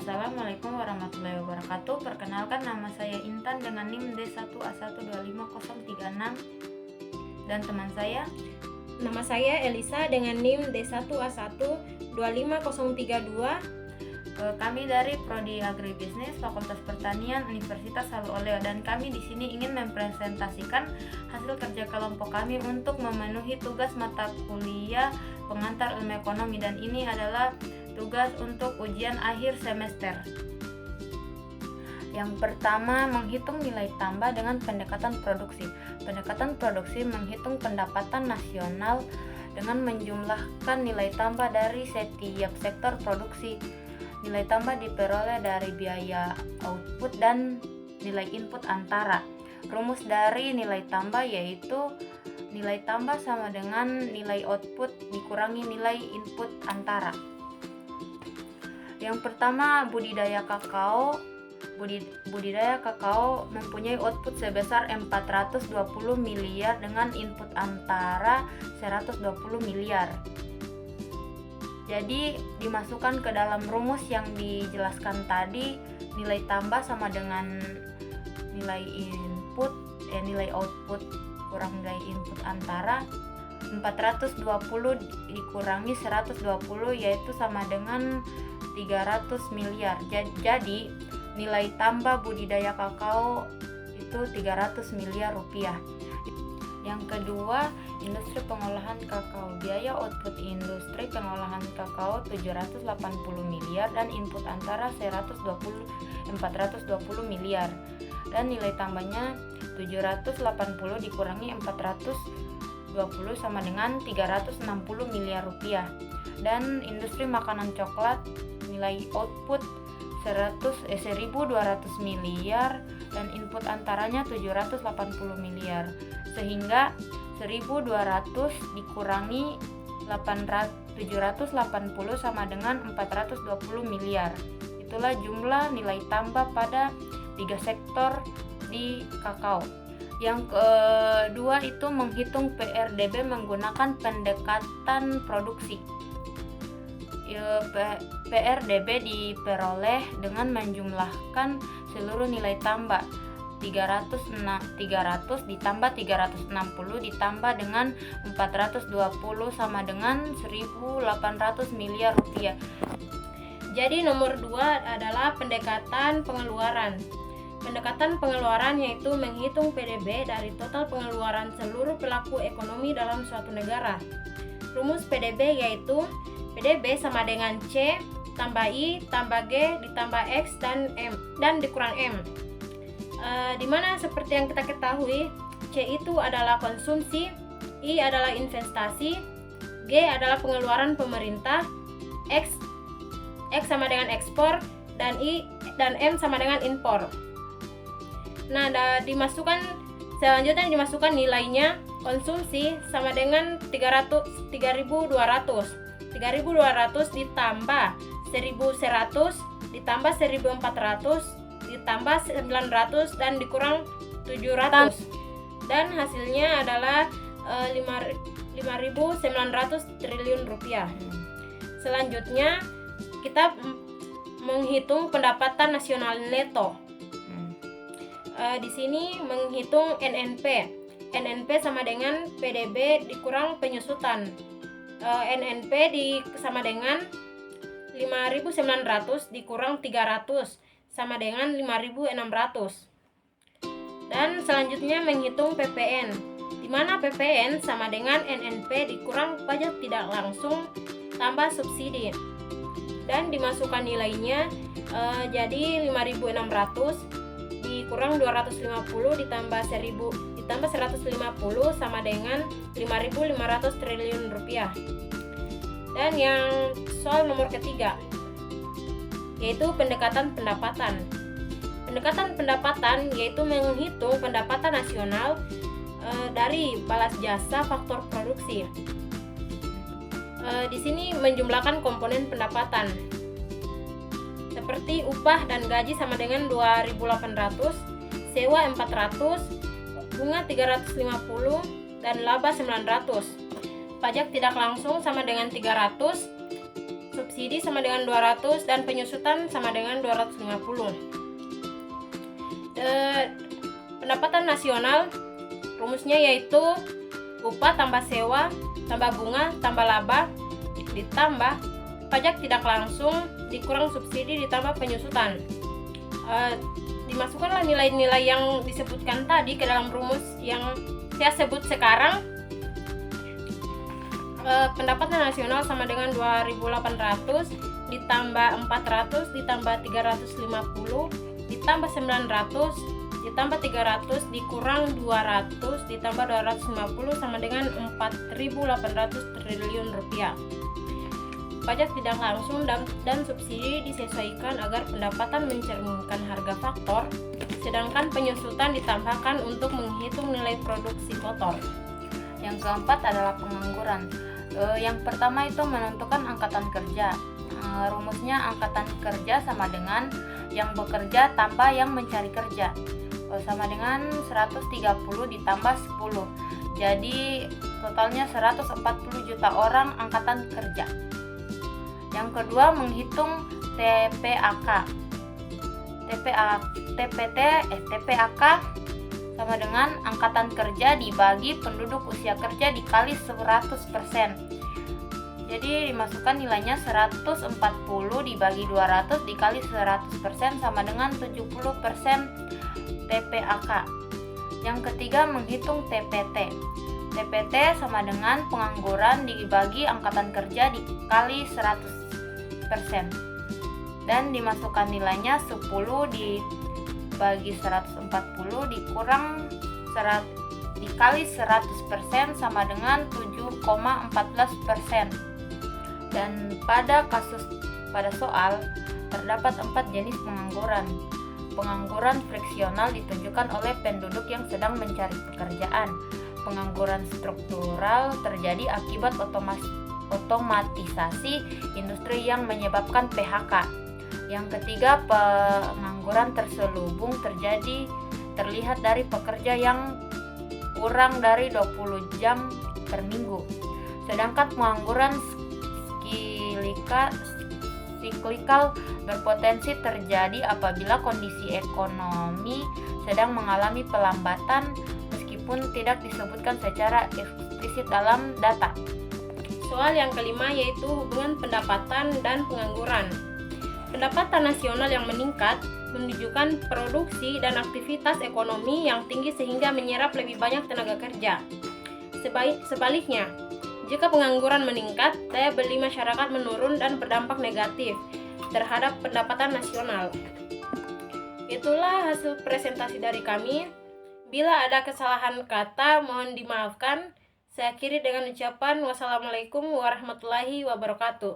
Assalamualaikum warahmatullahi wabarakatuh. Perkenalkan, nama saya Intan dengan NIM D1A1 25036 dan teman saya. Nama saya Elisa dengan NIM D1A1 25032. Kami dari Prodi Agribisnis Fakultas Pertanian Universitas Halu Oleo, dan kami di sini ingin mempresentasikan hasil kerja kelompok kami untuk memenuhi tugas mata kuliah pengantar ilmu ekonomi, dan ini adalah tugas untuk ujian akhir semester. Yang pertama, menghitung nilai tambah dengan pendekatan produksi. Pendekatan produksi menghitung pendapatan nasional dengan menjumlahkan nilai tambah dari setiap sektor produksi. Nilai tambah diperoleh dari biaya output dan nilai input antara. Rumus dari nilai tambah yaitu nilai tambah sama dengan nilai output dikurangi nilai input antara. Yang pertama, budidaya kakao. Budidaya kakao mempunyai output sebesar 420 miliar dengan input antara 120 miliar. Jadi dimasukkan ke dalam rumus yang dijelaskan tadi, nilai tambah sama dengan nilai nilai output kurang nilai input antara. 420 dikurangi 120 yaitu sama dengan 300 miliar. Jadi nilai tambah budidaya kakao itu 300 miliar rupiah. Yang kedua, industri pengolahan kakao. Biaya output industri pengolahan kakao 780 miliar dan input antara 420 miliar. Dan nilai tambahnya 780 dikurangi 420 sama dengan 360 miliar rupiah. Dan industri makanan coklat, nilai output 1.200 miliar dan input antaranya 780 miliar, sehingga 1.200 dikurangi 780 sama dengan 420 miliar. Itulah jumlah nilai tambah pada 3 sektor di kakao. Yang kedua itu menghitung PRDB menggunakan pendekatan produksi. PRDB diperoleh dengan menjumlahkan seluruh nilai tambah 300 ditambah 360 ditambah dengan 420 sama dengan 1.800 miliar rupiah. Jadi nomor 2 adalah pendekatan pengeluaran. Pendekatan pengeluaran yaitu menghitung PDB dari total pengeluaran seluruh pelaku ekonomi dalam suatu negara. Rumus PDB yaitu PDB sama dengan C tambah I tambah G ditambah X dan M dan dikurang M. Dimana seperti yang kita ketahui, C itu adalah konsumsi, I adalah investasi, G adalah pengeluaran pemerintah, X sama dengan ekspor, dan I dan M sama dengan impor. Nah, selanjutnya dimasukkan nilainya. Konsumsi sama dengan 3.200 ditambah 1.100 ditambah 1.400 ditambah 900 dan dikurang 700, dan hasilnya adalah 5.900 triliun rupiah. Selanjutnya kita menghitung pendapatan nasional neto. Di sini menghitung NNP. NNP sama dengan PDB dikurang penyusutan. NNP sama dengan 5.900 dikurang 300 sama dengan 5.600. Dan selanjutnya menghitung PPN, di mana PPN sama dengan NNP dikurang pajak tidak langsung tambah subsidi, dan dimasukkan nilainya. Jadi 5.600 dikurang 250 ditambah 150 sama dengan 5.500 triliun rupiah. Dan yang soal nomor ketiga yaitu pendekatan pendapatan. Pendekatan pendapatan yaitu menghitung pendapatan nasional dari balas jasa faktor produksi. Di sini menjumlahkan komponen pendapatan seperti upah dan gaji sama dengan 2.800, sewa 400, bunga 350 dan laba 900. Pajak tidak langsung sama dengan 300, subsidi sama dengan 200 dan penyusutan sama dengan 250. Pendapatan nasional rumusnya yaitu upah tambah sewa tambah bunga tambah laba ditambah pajak tidak langsung dikurang subsidi ditambah penyusutan. Dimasukkanlah nilai-nilai yang disebutkan tadi ke dalam rumus yang saya sebut sekarang. Pendapatan nasional sama dengan 2.800 ditambah 400 ditambah 350 ditambah 900 ditambah 300 dikurang 200 ditambah 250 sama dengan 4.800 triliun rupiah. Pajak tidak langsung dan subsidi disesuaikan agar pendapatan mencerminkan harga faktor, sedangkan penyusutan ditambahkan untuk menghitung nilai produksi kotor. Yang keempat adalah pengangguran. Yang pertama itu menentukan angkatan kerja. Rumusnya angkatan kerja sama dengan yang bekerja tambah yang mencari kerja, sama dengan 130 ditambah 10. Jadi totalnya 140 juta orang angkatan kerja. Yang kedua menghitung TPAK. TPAK sama dengan angkatan kerja dibagi penduduk usia kerja dikali 100%. Jadi dimasukkan nilainya 140 dibagi 200 dikali 100% sama dengan 70% TPAK. Yang ketiga menghitung TPT. TPT sama dengan pengangguran dibagi angkatan kerja dikali 100%. Dan dimasukkan nilainya 10 dibagi 140 dikurang dikali 100% sama dengan 7,14%. Dan pada soal terdapat 4 jenis pengangguran. Pengangguran friksional ditunjukkan oleh penduduk yang sedang mencari pekerjaan. Pengangguran struktural terjadi akibat otomatisasi industri yang menyebabkan PHK. Yang ketiga, pengangguran terselubung terlihat dari pekerja yang kurang dari 20 jam per minggu. Sedangkan pengangguran siklikal berpotensi terjadi apabila kondisi ekonomi sedang mengalami pelambatan meskipun tidak disebutkan secara eksplisit dalam data. Soal yang kelima yaitu hubungan pendapatan dan pengangguran. Pendapatan nasional yang meningkat menunjukkan produksi dan aktivitas ekonomi yang tinggi sehingga menyerap lebih banyak tenaga kerja. Sebaliknya, jika pengangguran meningkat, daya beli masyarakat menurun dan berdampak negatif terhadap pendapatan nasional. Itulah hasil presentasi dari kami. Bila ada kesalahan kata, mohon dimaafkan. Saya akhiri dengan ucapan wassalamualaikum warahmatullahi wabarakatuh.